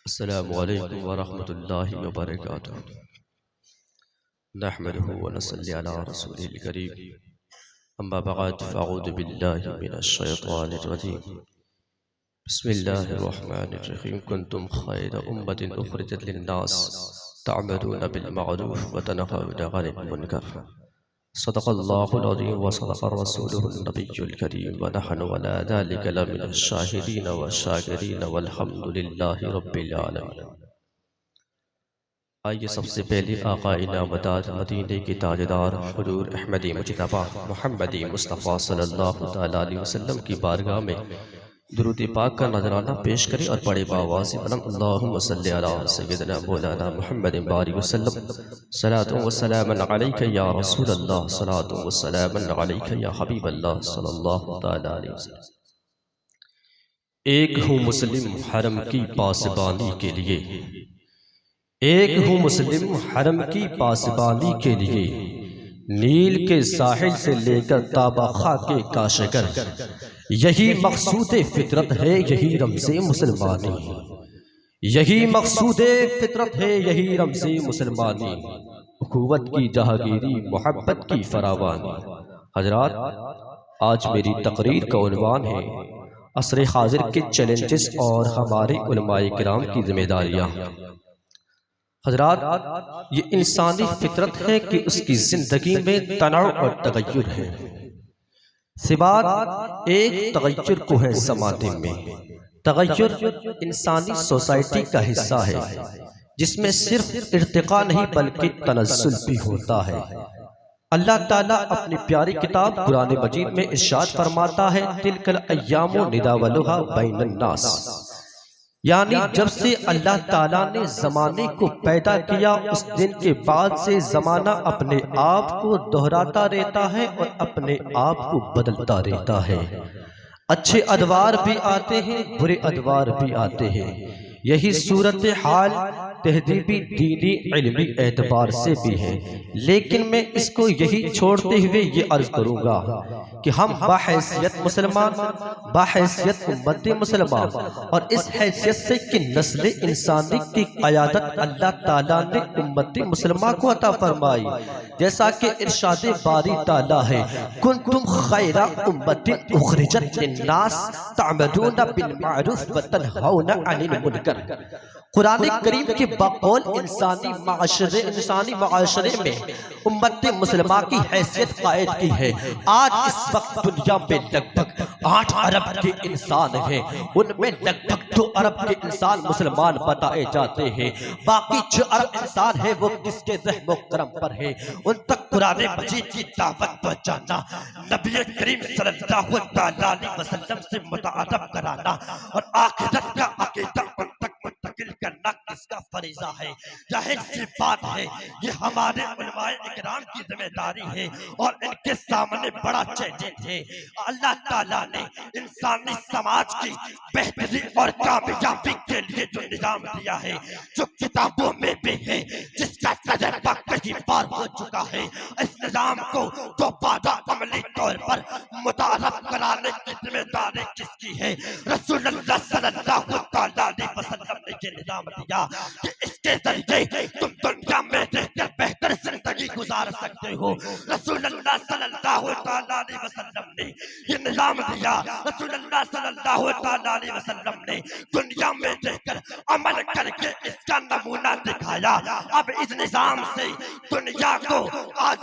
السلام علیکم ورحمۃ اللہ وبرکاتہ نحمده ونصلی علی رسول الکریم اما بعد فاعوذ باللہ من الشیطان الرجیم بسم اللہ الرحمن الرحیم کنتم خیر امت اخرجت للناس تعملون بالمعروف وتنهون عن المنکر صدق اللہ العظیم وصدق رسوله النبی الکریم ونحن على ذلك لمن الشاہدین والشاکرین والحمد للہ رب العالمین۔ آئیے سب سے پہلے آقا انعامدار مدینے کی تاجدار حضور احمدی مجتبی محمدی مصطفیٰ صلی اللہ علیہ وسلم کی بارگاہ میں درود پاک کا نذرانہ پیش کریں اور بڑے باواز بلند اللہم صلی علی سیدنا مولانا محمد بارک وسلم صلاۃ و سلام علیک یا رسول اللہ صلاۃ و سلام علیک یا حبیب اللہ صلی اللہ علیہ وسلم۔ ایک ہوں مسلم حرم کی پاسبانی کے لیے، ایک ہوں مسلم حرم کی پاسبانی کے لیے، نیل کے ساحل سے لے کر تابہ خاک کاشگر، یہی مقصود فطرت ہے یہی رمز مسلمانی، یہی مقصود فطرت ہے یہی رمز مسلمانی، اخوت کی جہانگیری محبت کی فراوانی۔ حضرات، آج میری تقریر کا عنوان ہے عصر حاضر کے چیلنجز اور ہمارے علماء کرام کی ذمہ داریاں۔ حضرات، یہ انسانی فطرت ہے کہ اس کی زندگی میں تنوع اور تغیر ہے، سوات ایک تغیر کو ہے زمانے میں۔ تغیر انسانی سوسائٹی کا حصہ ہے جس میں صرف ارتقاء نہیں بلکہ تنزل بھی ہوتا ہے۔ اللہ تعالیٰ اپنی پیاری کتاب قرآن مجید میں ارشاد فرماتا ہے تِلْكَ الْأَيَّامُ نُدَاوِلُهَا بَيْنَ النَّاسِ، یعنی جب سے اللہ تعالیٰ نے زمانے کو پیدا کیا اس دن کے بعد سے زمانہ اپنے آپ کو دہراتا رہتا ہے اور اپنے آپ کو بدلتا رہتا ہے۔ اچھے ادوار بھی آتے ہیں، برے ادوار بھی آتے ہیں۔ یہی صورتحال تہذیبی دینی علمی اعتبار سے بھی ہے، لیکن میں اس کو یہی چھوڑتے ہوئے یہ عرض کروں گا کہ ہم بحیثیت مسلمان، بحیثیت امت مسلمان، اور اس حیثیت سے کہ نسل انسانی کی قیادت اللہ تعالیٰ نے امت مسلمہ کو عطا فرمائی، جیسا کہ ارشاد باری تعالیٰ ہے کنتم خیر امت اخرجت للناس تعملون بالمعروف وتنہون عن المنکر۔ قرآن کریم کے بقول انسانی معاشرے میں امت مسلمہ کی حیثیت قائد کی ہے۔ آج اس وقت دنیا میں لگ بھگ 8 ارب کے انسان ہیں، ان میں لگ بھگ 2 ارب کے انسان مسلمان بتائے جاتے ہیں، باقی 6 ارب انسان ہیں وہ کس کے رحم و کرم پر ہے۔ ان تک قرآن مجید کی دعوت پہنچانا، نبی کریم صلی اللہ علیہ وسلم سے متعارف کرانا اور آخرت کا عقیدہ ان تک منتقل کرنا کس کا فریضہ ہے؟ ظاہر سی بات ہے یہ ہمارے علماء اکرام کی ذمہ داری ہے اور ان کے سامنے بڑا چیلنج ہے۔ اللہ تعالیٰ نے انسانی سماج کی بہتری اور کامیابی کے لیے جو نظام دیا ہے، جو کتابوں میں بھی ہے، جس کا تجربہ کئی بار ہو چکا ہے، اس نظام کو دوبارہ عملی طور پر متعارف کرانے کی ذمہ داری کس کی ہے؟ رسول اللہ صلی اللہ علیہ وسلم نے یہ نظام دیا کہ اس کے ذریعے تم دنیا میں رہ کر بہتر زندگی گزار سکتے ہو۔ رسول اللہ صلی اللہ علیہ وسلم نے یہ نظام دیا، رسول اللہ صلی اللہ علیہ وسلم نے دنیا میں رہ کر عمل کر کے اس کا نمونہ دکھایا۔ اب اس نظام سے دنیا کو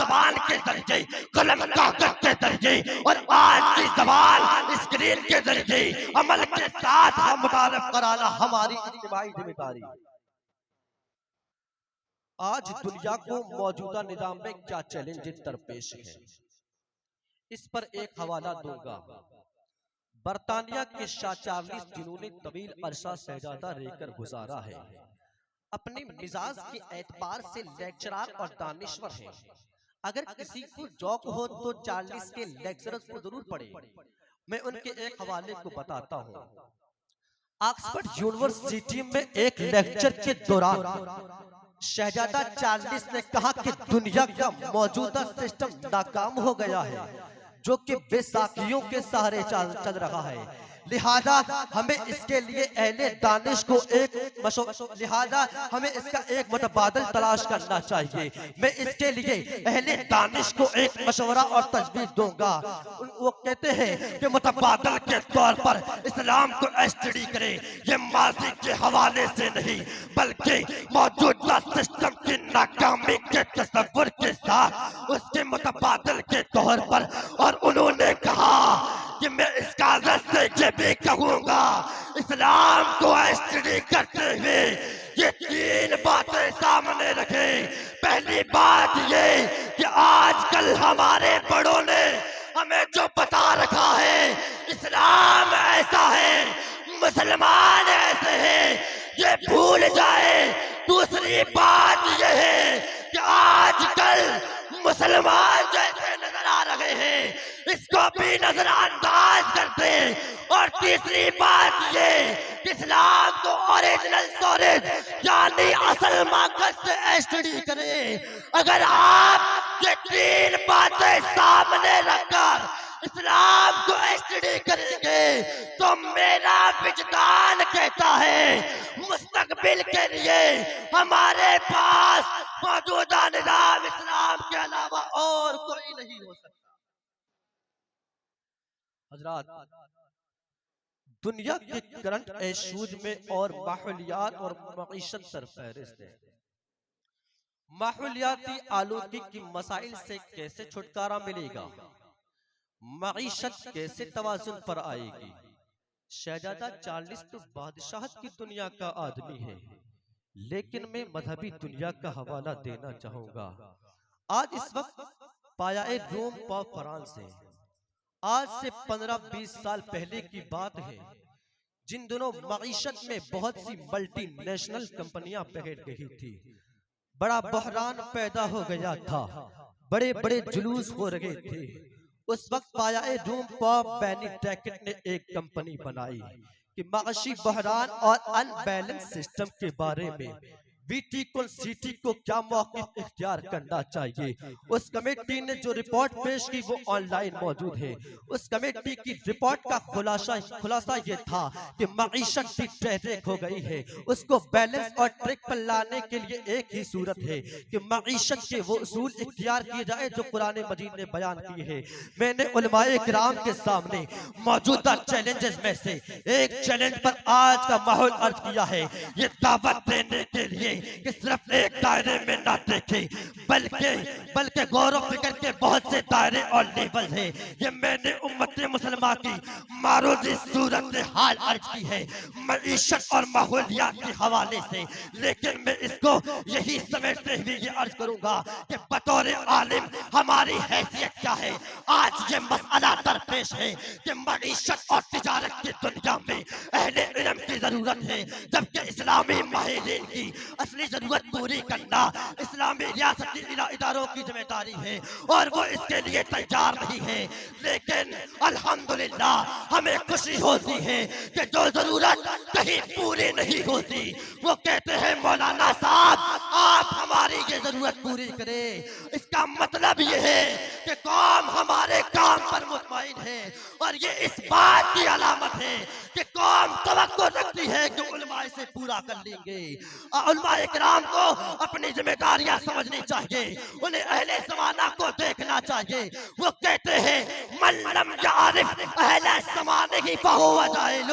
زبان کے ذریعے، قلم کاغذ کے ذریعے اور آج کی زبان اسکرین کے ذریعے عمل کے ساتھ متعارف کرانا ہماری اجتماعی ذمہ داری۔ آج دنیا کو موجودہ نظام میں کیا چیلنج درپیش ہے، اس پر ایک حوالہ دوں گا۔ برطانیہ کے شاہ چارلس جنہوں نے طویل عرصہ شہزادہ رہ کر گزارا ہے، اپنے مزاج کے اعتبار سے لیکچرار اور دانشور ہیں۔ اگر کسی کو ذوق ہو تو چارلس کے لیکچرز کو ضرور پڑھیں۔ میں ان کے ایک حوالے کو بتاتا ہوں۔ آکسفورڈ یونیورسٹی میں ایک لیکچر کے دوران شہزادہ چارلس نے کہا کہ دنیا کا موجودہ سسٹم ناکام ہو گیا ہے جو کہ بے ساکھیوں کے سہارے چل رہا ہے، لہذا ہمیں اس کے لیے اہل دانش کو لہذا ہمیں اس کا ایک متبادل تلاش کرنا چاہیے. میں اس کے لیے اہل دانش کو ایک مشورہ اور تجویز دوں گا. وہ کہتے ہیں کہ متبادل کے طور پر اسلام کو اسٹڈی کرے. یہ ماضی کے حوالے سے نہیں بلکہ موجودہ سسٹم کی ناکامی کے تصور کے ساتھ اس کے متبادل کے طور پر. اور انہوں نے کہا کہ میں اس کاغذ سے یہ بھی کہوں گا اسلام کو اسٹڈی کرتے ہوئے یہ 3 باتیں سامنے رکھیں. پہلی بات یہ کہ آج کل ہمارے بڑوں نے ہمیں جو بتا رکھا ہے اسلام ایسا ہے مسلمان ایسے ہیں یہ بھول جائے. دوسری بات یہ ہے کہ آج کل مسلمان جیسے نظر آ رہے ہیں اس کو بھی نظر انداز کرتے. اور تیسری بات یہ کہ اسلام کو اوریجنل سورس یعنی اصل مقصد سے اسٹڈی کرے. اگر آپ یہ 3 باتیں سامنے رکھ کر اسلام کو اسٹڈی کریں گے تو میرا وجدان کہتا ہے مستقبل کے لیے ہمارے پاس موجودہ نظام اسلام کے علاوہ اور کوئی نہیں ہو سکتا. حضرات، دنیا کے کرنٹ ایشوز میں اور ماحولیات اور معیشت سرفہرست ہے. ماحولیاتی آلودگی کی مسائل سے کیسے چھٹکارا ملے گا؟ معیشت کیسے توازن پر آئے گی؟ شہزادہ چارلس تو بادشاہت کی دنیا کا آدمی ہے لیکن میں مذہبی دنیا کا حوالہ دینا چاہوں گا. آج اس وقت پایہ روم پاپ فرانس ہے. آج سے 15-20 سال پہلے کی بات ہے جن دنوں معیشت میں بہت سی ملٹی نیشنل کمپنیاں بیٹھ گئی تھی. بڑا بحران پیدا ہو گیا تھا. بڑے بڑے جلوس ہو رہے تھے. اس وقت پایہ روم پاپ بینیڈکٹ نے ایک کمپنی بنائی کہ معاشی بحران اور ان بیلنس سسٹم کے بارے میں سٹی کو کیا موقف اختیار کرنا چاہیے. اس کمیٹی نے جو رپورٹ پیش کی وہ آن لائن موجود ہے. اس کمیٹی کی رپورٹ کا خلاصہ یہ تھا کہ معیشت بھی ٹریک ہو گئی ہے. اس کو بیلنس اور ٹریک پر لانے کے لیے ایک ہی صورت ہے کہ معیشت کے وہ اصول اختیار کیے جائے جو قرآن مجید نے بیان کیے ہیں. میں نے علماء کرام کے سامنے موجودہ چیلنجز میں سے ایک چیلنج پر آج کا ماحول عرض کیا ہے. یہ دعوت دینے کے لیے کہ صرف ایک دائرے میں نہ دیکھیں بلکہ غور و فکر کے بہت سے دائرے اور لیول ہیں. یہ میں نے امت مسلمہ کی معروضی صورت حال عرض کی ہے معیشت اور ماحولیات کے حوالے سے. لیکن میں اس کو یہی سمیٹتے ہوئے یہ عرض کروں گا کہ بطور عالم ہماری حیثیت کیا ہے. آج یہ مسئلہ درپیش ہے کہ معیشت اور تجارت کی دنیا میں اہل علم کی ضرورت ہے جبکہ اسلامی ماہرین کی اصلی ضرورت پوری کرنا اسلامی ریاستی اداروں کی ذمہ داری ہے اور وہ اس کے لیے تیار نہیں ہے. لیکن الحمدللہ ہمیں خوشی ہوتی ہے کہ جو ضرورت کہیں پوری نہیں ہوتی وہ کہتے ہیں مولانا صاحب آپ ہماری یہ ضرورت پوری کریں. اس کا مطلب یہ ہے کہ قوم ہمارے کام پر مطمئن ہے اور یہ اس بات کی علامت ہے کہ قوم توقع رکھتی ہے کہ علماء سے پورا کر لیں گے. علماء اکرام کو اپنی ذمہ داریاں سمجھنی چاہیے. انہیں اہل زمانہ کو دیکھنا چاہیے. وہ کہتے ہیں من لم یعرف اہل زمانہ فہو جاہل.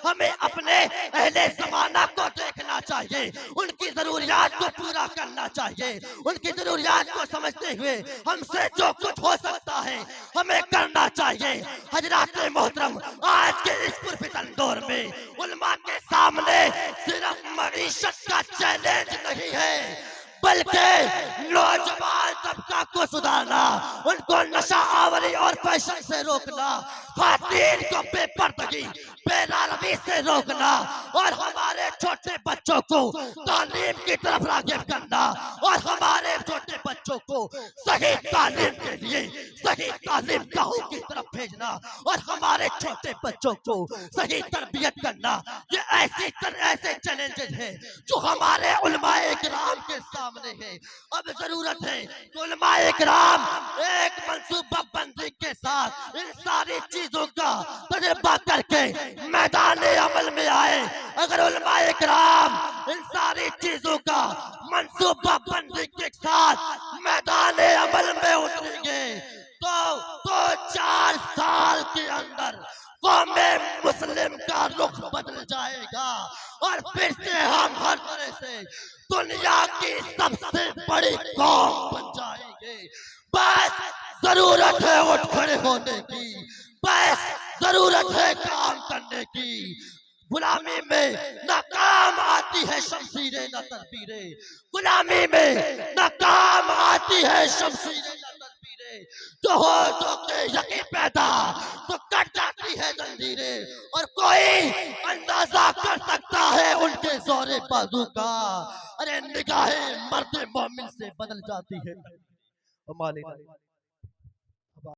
ہمیں اپنے اہل زمانہ کو دیکھنا چاہیے. ان کی ضروریات کو پورا کرنا چاہیے. ان کی ضروریات کو سمجھتے ہوئے ہم سے جو کچھ ہو سکتا ہے ہمیں کرنا چاہیے. حضرات محترم، آج کے اس پرفتن دور میں علماء کے سامنے صرف معیشت کا چیلنج نہیں ہے بلکہ نوجوان طبقہ کو سدھارنا، ان کو نشہ آوری اور فیشن سے روکنا، خواتین کو بے پردگی بے روی سے روکنا اور ہمارے چھوٹے بچوں کو تعلیم کی طرف راغب کرنا اور ہمارے چھوٹے بچوں بچوں کو صحیح تعلیم کے لیے صحیح تعلیم گاہوں کی طرف بھیجنا اور ہمارے چھوٹے بچوں کو صحیح تربیت کرنا، یہ ایسے چیلنجز ہیں جو ہمارے علماء اکرام کے سامنے ہے۔ اب ضرورت ہے کہ علماء اکرام ایک منصوبہ بندی کے ساتھ ان ساری چیزوں کا تجربہ کر کے میدان عمل میں آئے۔ اگر علماء اکرام ان ساری چیزوں کا منصوبہ بندی کے ساتھ میدان عمل میں اتریں گے تو 4 سال کے اندر قوم مسلم کا رخ بدل جائے گا اور پھر سے ہم ہر طرح سے دنیا کی سب سے بڑی قوم بن جائیں گے۔ بس ضرورت ہے اٹھ کھڑے ہونے کی، بس ضرورت ہے کام کرنے کی۔ غلامی میں نہ کام آتی ہے شمشیریں نہ تدبیریں، غلامی میں نہ کام آتی ہے شمشیریں نہ تدبیریں، جو ہو جو کہ یقین پیدا تو کٹ جاتی ہے زنجیریں، اور کوئی اندازہ کر سکتا ہے ان کے زور بازو کا، ارے نگاہیں مرد مومن سے بدل جاتی ہے۔